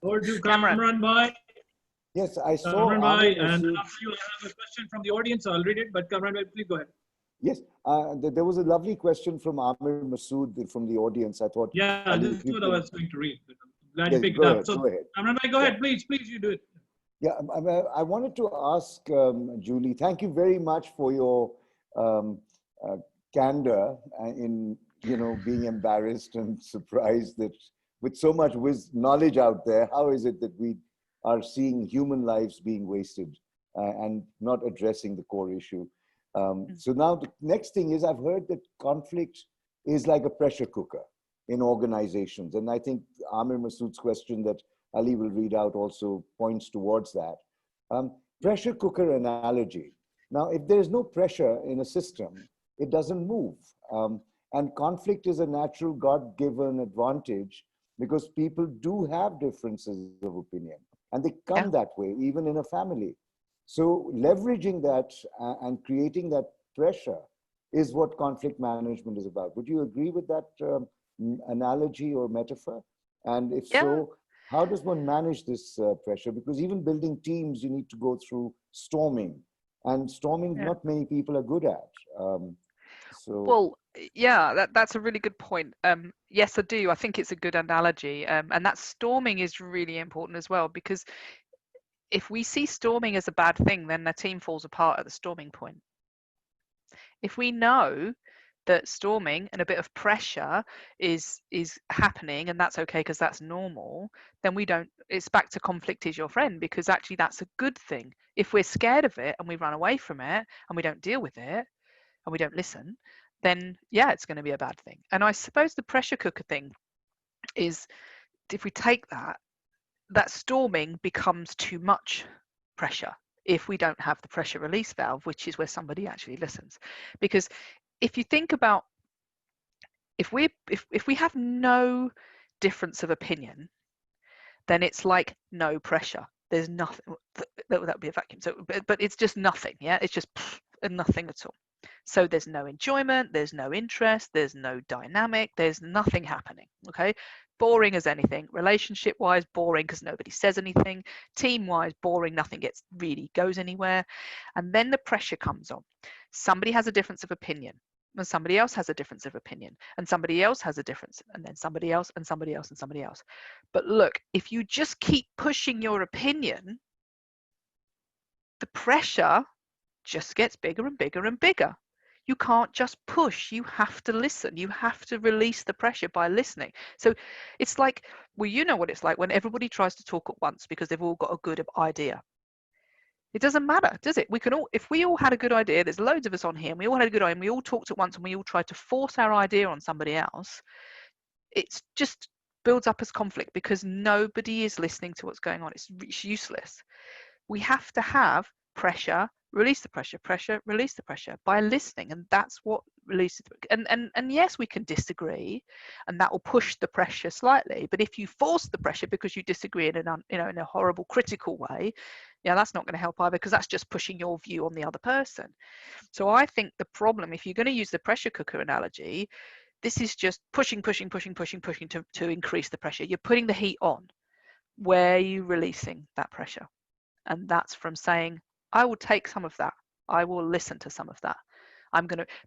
Over to Cameron Bhai. Yes, I saw. Cameron Bhai, and after you, I have a question from the audience. I'll read it, but Cameron Bhai, please go ahead. Yes, there was a lovely question from Amir Masood from the audience. I thought. Yeah, this is what I was going to read. I'm glad you picked it up. So, Cameron Bhai, go ahead, please, you do it. Yeah, I wanted to ask Julie. Thank you very much for your candor in being embarrassed and surprised that with so much knowledge out there, how is it that we are seeing human lives being wasted and not addressing the core issue? So now the next thing is, I've heard that conflict is like a pressure cooker in organizations. And I think Amir Masood's question that Ali will read out also points towards that. Pressure cooker analogy. Now, if there is no pressure in a system, it doesn't move. And conflict is a natural God-given advantage because people do have differences of opinion and they come that way, even in a family. So leveraging that and creating that pressure is what conflict management is about. Would you agree with that analogy or metaphor? And if so, how does one manage this pressure? Because even building teams, you need to go through storming. And storming, not many people are good at. Well, yeah, that's a really good point. Yes, I do. I think it's a good analogy. And that storming is really important as well, because if we see storming as a bad thing, then the team falls apart at the storming point. If we know that storming and a bit of pressure is happening and that's okay because that's normal, then it's back to conflict is your friend, because actually that's a good thing. If we're scared of it and we run away from it and we don't deal with it and we don't listen, then it's going to be a bad thing. And I suppose the pressure cooker thing is, if we take that storming becomes too much pressure if we don't have the pressure release valve, which is where somebody actually listens. Because if you think about, if we have no difference of opinion, then it's like no pressure. There's nothing. That would be a vacuum. So, but it's just nothing. Yeah, it's just nothing at all. So there's no enjoyment, there's no interest, there's no dynamic, there's nothing happening. Okay, boring as anything. Relationship wise, boring because nobody says anything. Team wise, boring, nothing really goes anywhere. And then the pressure comes on. Somebody has a difference of opinion, and somebody else has a difference of opinion, and somebody else has a difference, and then somebody else, and somebody else, and somebody else. But look, if you just keep pushing your opinion, the pressure just gets bigger and bigger and bigger. You can't just push, you have to listen. You have to release the pressure by listening. So it's like, well, you know what it's like when everybody tries to talk at once because they've all got a good idea. It doesn't matter, does it? We can all, if we all had a good idea, there's loads of us on here, and we all had a good idea, and we all talked at once, and we all tried to force our idea on somebody else, it's just builds up as conflict because nobody is listening to what's going on. It's useless. We have to have pressure, release the pressure, pressure, release the pressure by listening, and that's what releases. And yes, we can disagree, and that will push the pressure slightly. But if you force the pressure because you disagree in a horrible critical way, that's not going to help either, because that's just pushing your view on the other person. So I think the problem, if you're going to use the pressure cooker analogy, this is just pushing to increase the pressure. You're putting the heat on. Where are you releasing that pressure? And that's from saying, I will take some of that. I will listen to some of that.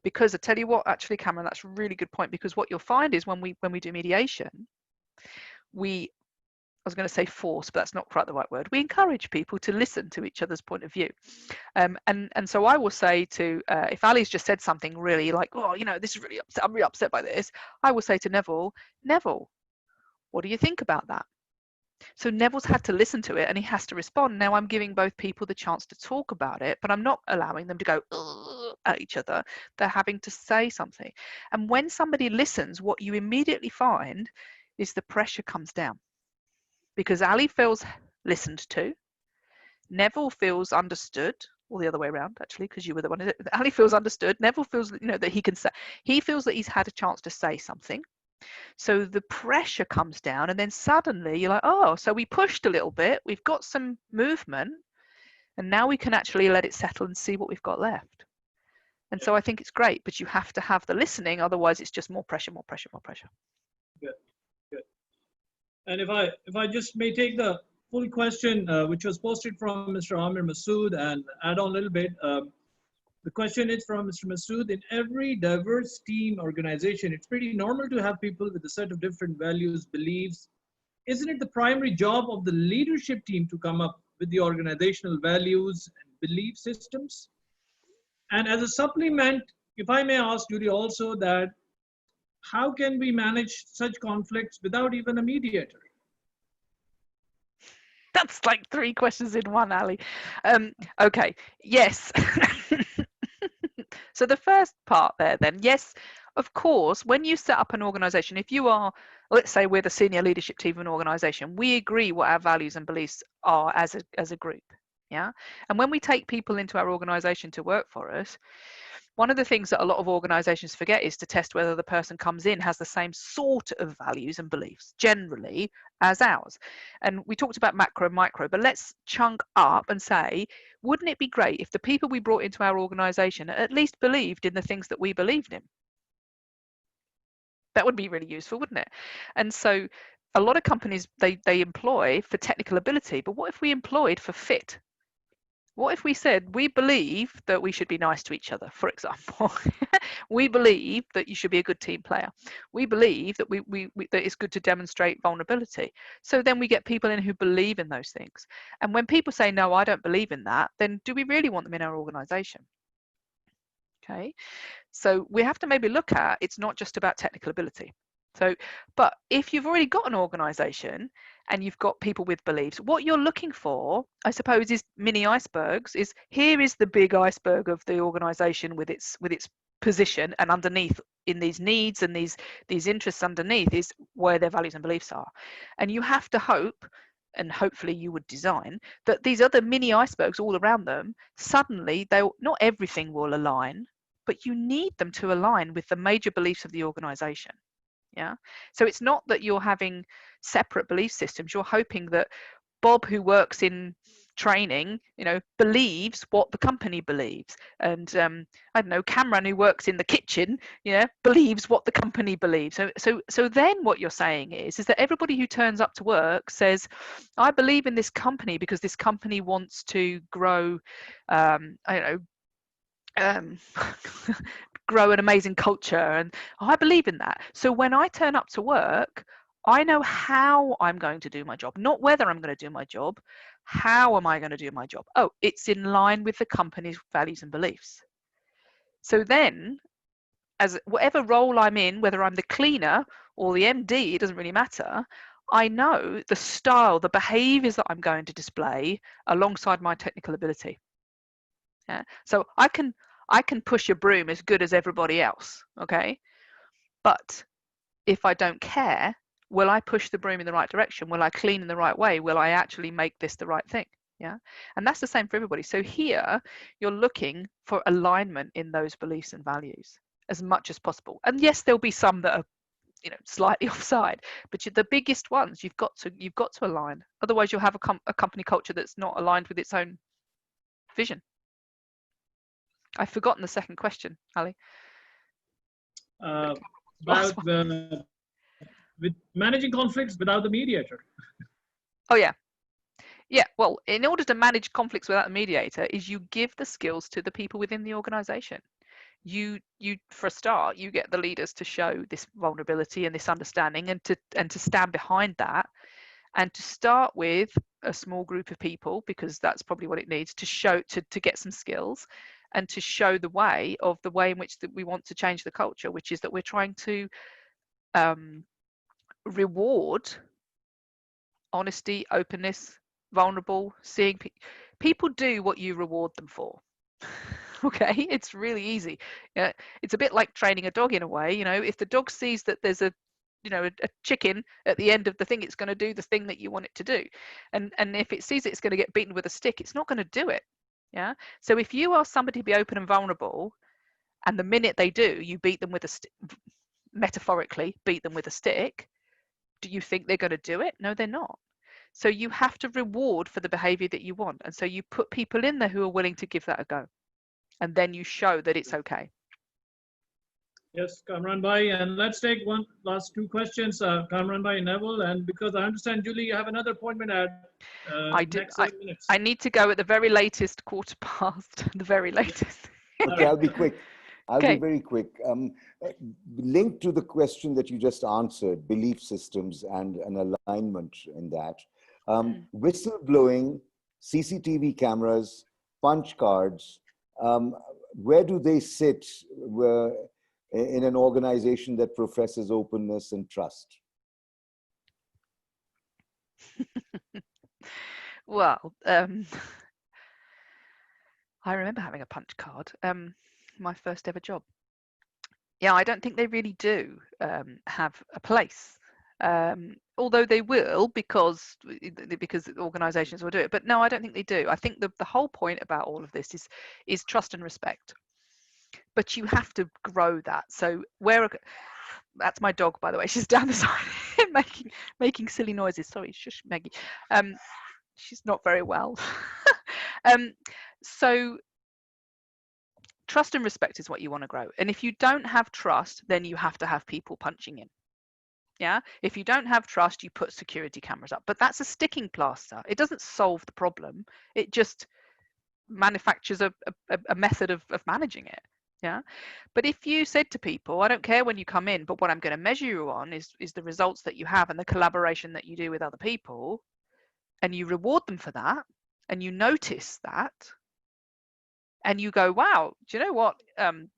Because I tell you what, actually, Cameron, that's a really good point, because what you'll find is when we do mediation, I was going to say force, but that's not quite the right word. We encourage people to listen to each other's point of view. And so I will say to, if Ali's just said something really like, oh, this is really upset, I'm really upset by this, I will say to Neville, what do you think about that? So Neville's had to listen to it and he has to respond. Now I'm giving both people the chance to talk about it, but I'm not allowing them to go at each other. They're having to say something. And when somebody listens, what you immediately find is the pressure comes down, because Ali feels listened to, Neville feels understood, or the other way around, actually, because you were the one. Ali feels understood. Neville feels that he can say. He feels that he's had a chance to say something. So the pressure comes down, and then suddenly you're like, oh, so we pushed a little bit, we've got some movement, and now we can actually let it settle and see what we've got left. And so I think it's great, but you have to have the listening, otherwise it's just more pressure. Good. And if I just may take the full question, which was posted from Mr. Amir Masood, and add on a little bit. The question is from Mr. Masood. In every diverse team organization, it's pretty normal to have people with a set of different values, beliefs. Isn't it the primary job of the leadership team to come up with the organizational values and belief systems? And as a supplement, if I may ask Judy also that, how can we manage such conflicts without even a mediator? That's like 3 questions in one, Ali. Okay, yes. So the first part there then, yes, of course, when you set up an organization, if you are, let's say we're the senior leadership team of an organization, we agree what our values and beliefs are as a group. Yeah. And when we take people into our organization to work for us, one of the things that a lot of organizations forget is to test whether the person comes in has the same sort of values and beliefs generally as ours. And we talked about macro and micro, but let's chunk up and say, wouldn't it be great if the people we brought into our organization at least believed in the things that we believed in? That would be really useful, wouldn't it? And so a lot of companies, they employ for technical ability, but what if we employed for fit? What if we said, we believe that we should be nice to each other, for example. We believe that you should be a good team player. We believe that that it's good to demonstrate vulnerability. So then we get people in who believe in those things. And when people say, no, I don't believe in that, then do we really want them in our organization? Okay, so we have to maybe look at, it's not just about technical ability. So, but if you've already got an organization and you've got people with beliefs, what you're looking for, I suppose, is mini icebergs. Is here is the big iceberg of the organization with its position, and underneath, in these needs and these interests underneath, is where their values and beliefs are. And you have to hope, and hopefully you would design, that these other mini icebergs all around them, suddenly not everything will align, but you need them to align with the major beliefs of the organization. Yeah, so it's not that you're having separate belief systems. You're hoping that Bob, who works in training, believes what the company believes, and I don't know, Cameron, who works in the kitchen, believes what the company believes. So then what you're saying is that everybody who turns up to work says, I believe in this company because this company wants to grow, I don't know, grow an amazing culture, and I believe in that. So when I turn up to work, I know how I'm going to do my job, not whether I'm going to do my job. How am I going to do my job? Oh, it's in line with the company's values and beliefs. So then, as whatever role I'm in, whether I'm the cleaner or the MD, it doesn't really matter. I know the style, the behaviors that I'm going to display alongside my technical ability. Yeah? So I can push a broom as good as everybody else, okay? But if I don't care, will I push the broom in the right direction? Will I clean in the right way? Will I actually make this the right thing? Yeah, and that's the same for everybody. So here you're looking for alignment in those beliefs and values as much as possible. And yes, there'll be some that are, slightly offside, but the biggest ones you've got to align. Otherwise, you'll have a company culture that's not aligned with its own vision. I've forgotten the second question, Ali. About with managing conflicts without the mediator. Oh yeah. Well, in order to manage conflicts without a mediator, is you give the skills to the people within the organization. You for a start, you get the leaders to show this vulnerability and this understanding, and to stand behind that, and to start with a small group of people, because that's probably what it needs to show, to get some skills, and to show the way in which that we want to change the culture, which is that we're trying to reward honesty, openness, vulnerable, seeing people do what you reward them for. Okay, it's really easy. It's a bit like training a dog in a way. If the dog sees that there's a chicken at the end of the thing, it's going to do the thing that you want it to do, and if it sees it's going to get beaten with a stick, it's not going to do it. Yeah, so if you ask somebody to be open and vulnerable, and the minute they do, you beat them with a stick, metaphorically beat them with a stick, do you think they're going to do it? No, they're not. So you have to reward for the behavior that you want, and so you put people in there who are willing to give that a go, and then you show that it's okay. Yes, Kamran Bhai, and let's take one last two questions, Kamran Bhai, Neville, and because I understand, Julie, you have another appointment at next 7 minutes. I need to go at the very latest 15:15, the very latest. Okay, I'll be quick. I'll be very quick. Linked to the question that you just answered, belief systems and an alignment in that, whistleblowing, CCTV cameras, punch cards, where do they sit in an organization that professes openness and trust? Well, I remember having a punch card, my first ever job. Yeah, I don't think they really do have a place, although they will, because organizations will do it. But no, I don't think they do. I think the whole point about all of this is trust and respect. but you have to grow that. So that's my dog, by the way. She's down the side making silly noises. Sorry, shush, Maggie. She's not very well. So trust and respect is what you want to grow. And if you don't have trust, then you have to have people punching in. Yeah. If you don't have trust, you put security cameras up. But that's a sticking plaster. It doesn't solve the problem. It just manufactures a method of managing it. Yeah. But if you said to people, I don't care when you come in, but what I'm going to measure you on is the results that you have and the collaboration that you do with other people, and you reward them for that, and you notice that, and you go, wow, do you know what,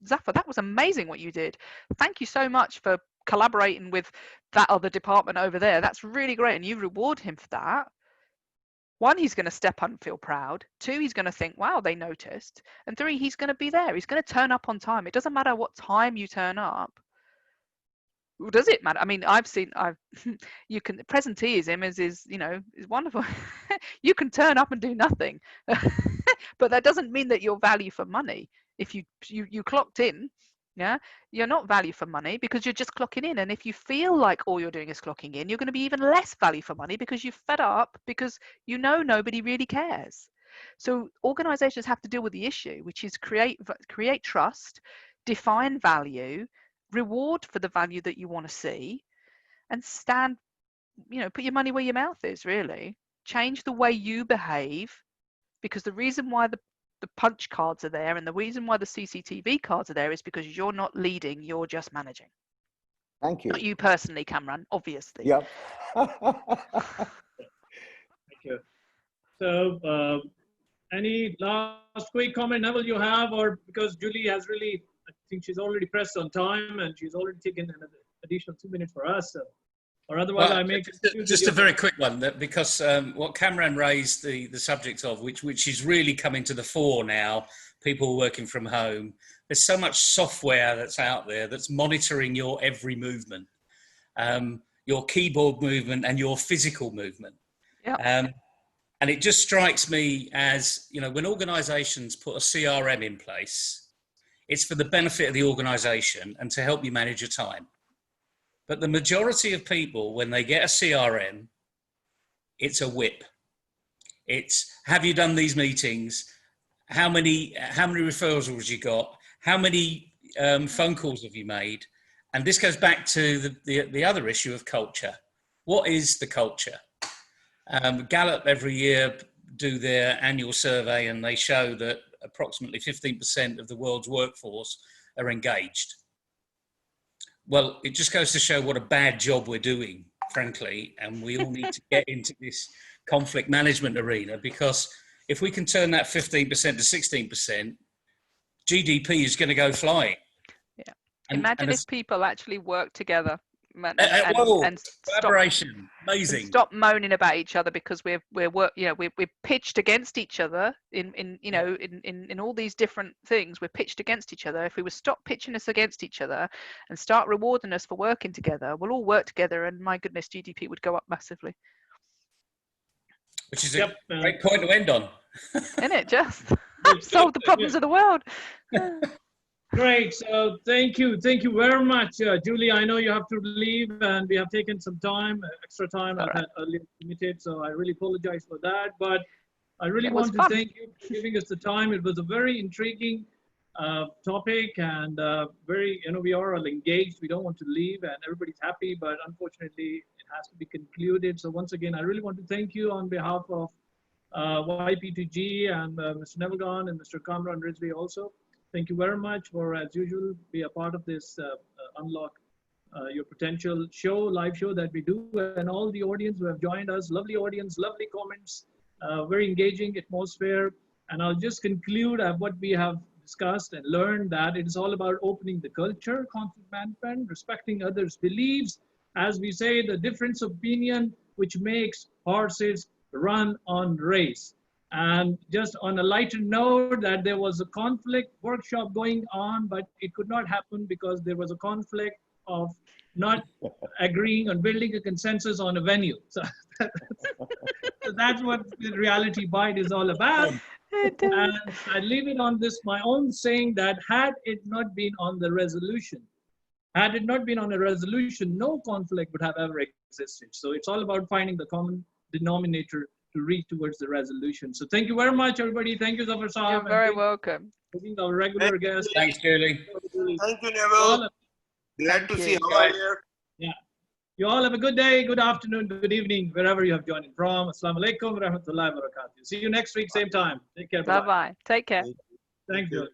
Zafar, that was amazing what you did. Thank you so much for collaborating with that other department over there. That's really great. And you reward him for that. One, he's going to step up and feel proud. Two, he's going to think, wow, they noticed. And three, he's going to be there. He's going to turn up on time. It doesn't matter what time you turn up. Does it matter? I mean, you can, presenteeism is wonderful. You can turn up and do nothing, but that doesn't mean that you're value for money. If you clocked in, yeah, you're not value for money because you're just clocking in. And if you feel like all you're doing is clocking in, you're going to be even less value for money because you're fed up because you know nobody really cares. So organizations have to deal with the issue, which is create trust, define value, reward for the value that you want to see, and put your money where your mouth is. Really change the way you behave, because the reason why the punch cards are there and the reason why the CCTV cards are there is because you're not leading, you're just managing. Thank you. Not you personally, Kamran, obviously. Yep. Thank you. So any last quick comment, Neville, you have, or because Julie has really, I think she's already pressed on time and she's already taken an additional 2 minutes for us. So, or otherwise, well, I make just a very quick one, that because what Kamran raised the subject of, which is really coming to the fore now, people working from home. There's so much software that's out there that's monitoring your every movement, your keyboard movement and your physical movement. Yeah. And it just strikes me as, when organisations put a CRM in place, it's for the benefit of the organisation and to help you manage your time. But the majority of people, when they get a CRM, it's a whip. It's, have you done these meetings? How many referrals you got? How many phone calls have you made? And this goes back to the other issue of culture. What is the culture? Gallup every year do their annual survey, and they show that approximately 15% of the world's workforce are engaged. Well, it just goes to show what a bad job we're doing, frankly, and we all need to get into this conflict management arena, because if we can turn that 15% to 16%, GDP is going to go flying. Yeah. Imagine if people actually work together and collaboration, amazing. And stop moaning about each other because we're pitched against each other in all these different things. We're pitched against each other. If we would stop pitching us against each other and start rewarding us for working together, we'll all work together, and my goodness, GDP would go up massively. Which is a great point to end on. Isn't it just? Solve the problems of the world. Great. So thank you very much, Julie. I know you have to leave, and we have taken some time, extra time. I've had earlier limited, so I really apologize for that. But I really want to thank you for giving us the time. It was a very intriguing topic, and very, we are all engaged. We don't want to leave, and everybody's happy, but unfortunately, it has to be concluded. So once again, I really want to thank you on behalf of YP2G and Mr. Neville and Mr. Kamran Rizvi also. Thank you very much for, as usual, be a part of this Unlock Your Potential show, live show that we do, and all the audience who have joined us. Lovely audience, lovely comments, very engaging atmosphere. And I'll just conclude what we have discussed and learned, that it is all about opening the culture, conflict management, respecting others' beliefs. As we say, the difference of opinion which makes horses run on race. And just on a lighter note, that there was a conflict workshop going on, but it could not happen because there was a conflict of not agreeing on building a consensus on a venue. So that's what the Reality Bite is all about. And I leave it on this, my own saying that had it not been on the resolution, had it not been on a resolution, no conflict would have ever existed. So it's all about finding the common denominator to reach towards the resolution. So thank you very much, everybody. Thank you, Zafar Saab. You're very welcome. Being our regular guest. Thanks, Julie. Thank you, Neville. Glad to see you. how here. Yeah. You all have a good day, good afternoon, good evening, wherever you have joined in from. Assalamu alaikum wa rahmatullahi wa barakatuh. See you next week, same time. Take care. Bye-bye. Take care. Thank you.